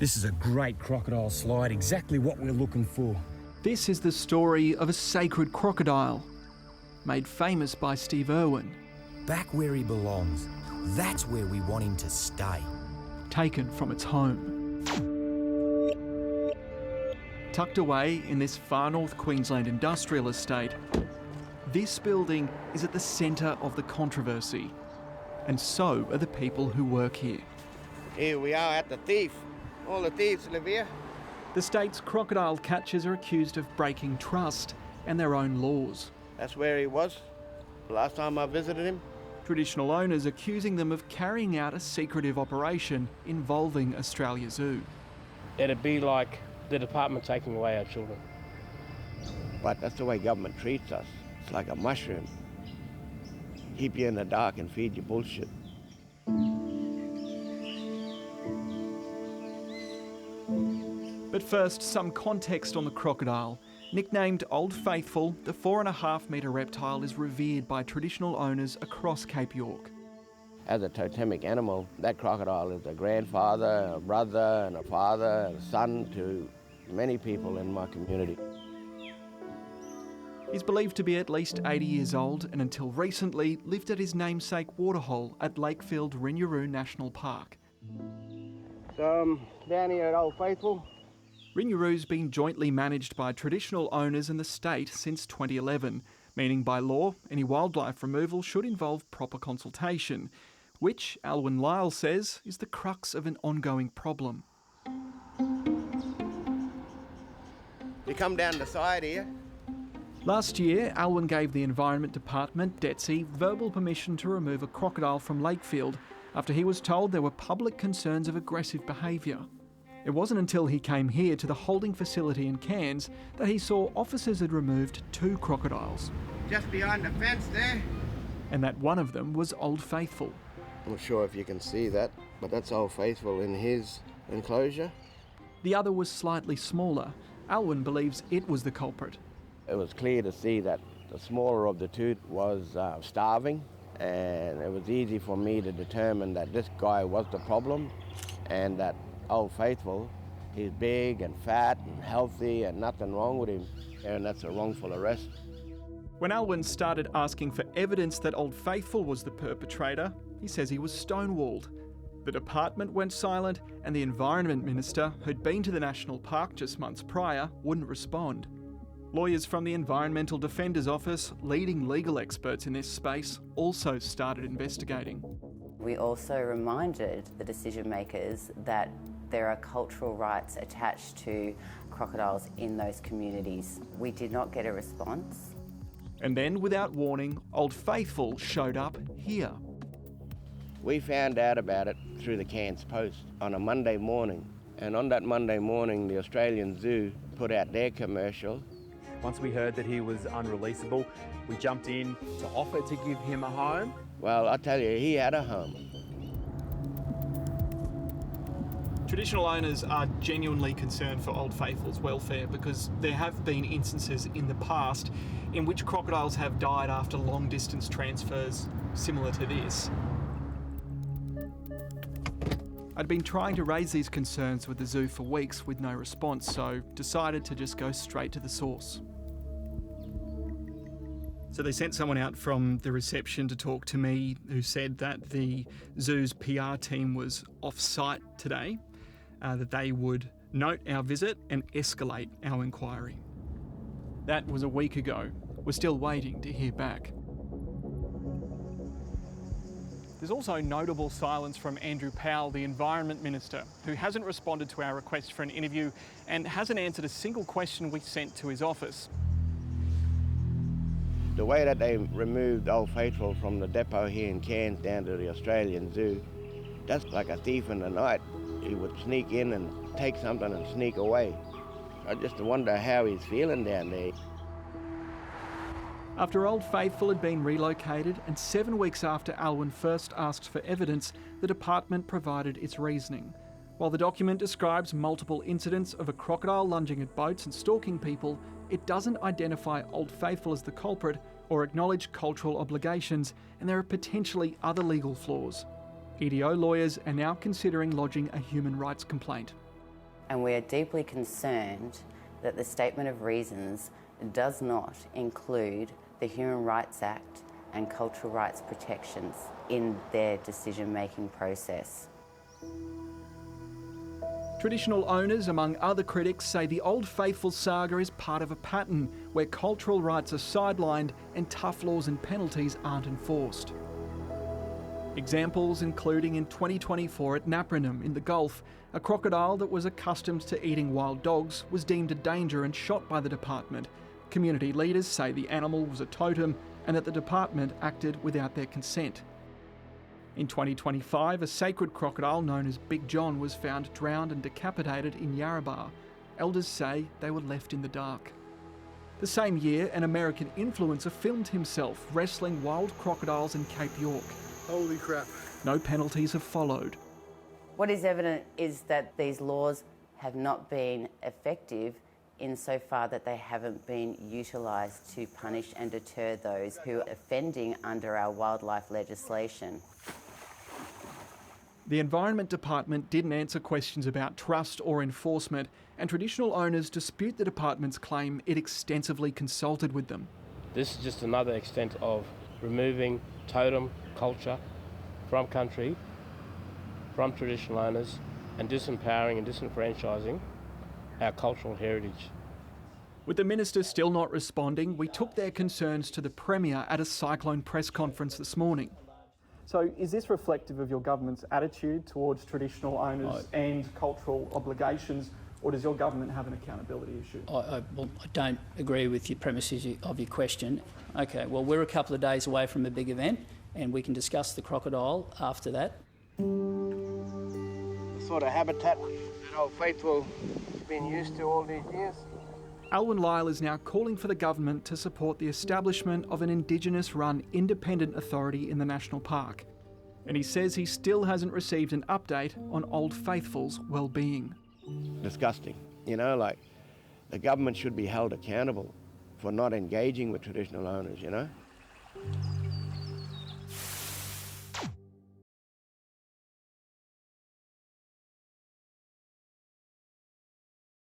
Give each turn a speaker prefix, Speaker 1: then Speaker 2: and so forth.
Speaker 1: This is a great crocodile slide, exactly what we're looking for.
Speaker 2: This is the story of a sacred crocodile, made famous by Steve Irwin.
Speaker 1: Back where he belongs. That's where we want him to stay.
Speaker 2: Taken from its home. Tucked away in this far north Queensland industrial estate, this building is at the centre of the controversy. And so are the people who work here.
Speaker 3: Here we are at the thief. All the thieves live here.
Speaker 2: The state's crocodile catchers are accused of breaking trust and their own laws.
Speaker 3: That's where he was last time I visited him.
Speaker 2: Traditional owners accusing them of carrying out a secretive operation involving Australia Zoo.
Speaker 4: It'd be like the department taking away our children.
Speaker 3: But that's the way government treats us. It's like a mushroom. Keep you in the dark and feed you bullshit.
Speaker 2: But first, some context on the crocodile. Nicknamed Old Faithful, the 4.5 metre reptile is revered by traditional owners across Cape York.
Speaker 3: As a totemic animal, that crocodile is a grandfather, a brother and a father and a son to many people in my community.
Speaker 2: He's believed to be at least 80 years old and until recently lived at his namesake waterhole at Lakefield Rinuroo National Park.
Speaker 3: So I'm down here at Old Faithful.
Speaker 2: Rinuroo's been jointly managed by traditional owners and the state since 2011, meaning by law, any wildlife removal should involve proper consultation, which, Alwyn Lyle says, is the crux of an ongoing problem.
Speaker 3: You come down the side here.
Speaker 2: Last year, Alwyn gave the Environment Department, DETSI, verbal permission to remove a crocodile from Lakefield after he was told there were public concerns of aggressive behaviour. It wasn't until he came here to the holding facility in Cairns that he saw officers had removed 2 crocodiles.
Speaker 3: Just behind the fence there.
Speaker 2: And that one of them was Old Faithful.
Speaker 3: I'm not sure if you can see that, but that's Old Faithful in his enclosure.
Speaker 2: The other was slightly smaller. Alwyn believes it was the culprit.
Speaker 3: It was clear to see that the smaller of the two was starving, and it was easy for me to determine that this guy was the problem and that Old Faithful, he's big and fat and healthy and nothing wrong with him, and that's a wrongful arrest.
Speaker 2: When Alwyn started asking for evidence that Old Faithful was the perpetrator, he says he was stonewalled. The department went silent and the Environment Minister, who'd been to the National Park just months prior, wouldn't respond. Lawyers from the Environmental Defender's Office, leading legal experts in this space, also started investigating.
Speaker 5: We also reminded the decision makers that there are cultural rights attached to crocodiles in those communities. We did not get a response.
Speaker 2: And then, without warning, Old Faithful showed up here.
Speaker 3: We found out about it through the Cairns Post on a Monday morning. And on that Monday morning, the Australian Zoo put out their commercial.
Speaker 6: Once we heard that he was unreleasable, we jumped in to offer to give him a home.
Speaker 3: Well, I tell you, he had a home.
Speaker 2: Traditional owners are genuinely concerned for Old Faithful's welfare because there have been instances in the past in which crocodiles have died after long-distance transfers similar to this. I'd been trying to raise these concerns with the zoo for weeks with no response, so decided to just go straight to the source. So they sent someone out from the reception to talk to me who said that the zoo's PR team was off-site today, that they would note our visit and escalate our inquiry. That was a week ago. We're still waiting to hear back. There's also notable silence from Andrew Powell, the Environment Minister, who hasn't responded to our request for an interview and hasn't answered a single question we sent to his office.
Speaker 3: The way that they removed Old Faithful from the depot here in Cairns down to the Australian Zoo, that's like a thief in the night. He would sneak in and take something and sneak away. I just wonder how he's feeling down there.
Speaker 2: After Old Faithful had been relocated and 7 weeks after Alwyn first asked for evidence, the department provided its reasoning. While the document describes multiple incidents of a crocodile lunging at boats and stalking people, it doesn't identify Old Faithful as the culprit or acknowledge cultural obligations, and there are potentially other legal flaws. EDO lawyers are now considering lodging a human rights complaint.
Speaker 5: And we are deeply concerned that the Statement of Reasons does not include the Human Rights Act and cultural rights protections in their decision-making process.
Speaker 2: Traditional owners, among other critics, say the Old Faithful saga is part of a pattern where cultural rights are sidelined and tough laws and penalties aren't enforced. Examples including in 2024 at Napranum in the Gulf, a crocodile that was accustomed to eating wild dogs was deemed a danger and shot by the department. Community leaders say the animal was a totem and that the department acted without their consent. In 2025, a sacred crocodile known as Big John was found drowned and decapitated in Yarrabah. Elders say they were left in the dark. The same year, an American influencer filmed himself wrestling wild crocodiles in Cape York.
Speaker 7: Holy crap.
Speaker 2: No penalties have followed.
Speaker 5: What is evident is that these laws have not been effective insofar that they haven't been utilised to punish and deter those who are offending under our wildlife legislation.
Speaker 2: The Environment Department didn't answer questions about trust or enforcement, and traditional owners dispute the department's claim it extensively consulted with them.
Speaker 4: This is just another extent of removing totem culture from country, from traditional owners, and disempowering and disenfranchising our cultural heritage.
Speaker 2: With the minister still not responding, we took their concerns to the Premier at a Cyclone press conference this morning. So is this reflective of your government's attitude towards traditional owners and cultural obligations, or does your government have an accountability issue?
Speaker 8: I don't agree with your premises of your question. Okay, well, we're a couple of days away from a big event and we can discuss the crocodile after that.
Speaker 3: The sort of habitat that Old Faithful has been used to all these years.
Speaker 2: Alwyn Lyle is now calling for the government to support the establishment of an Indigenous-run independent authority in the national park. And he says he still hasn't received an update on Old Faithful's well-being.
Speaker 3: Disgusting. You know, like the government should be held accountable for not engaging with traditional owners, you know.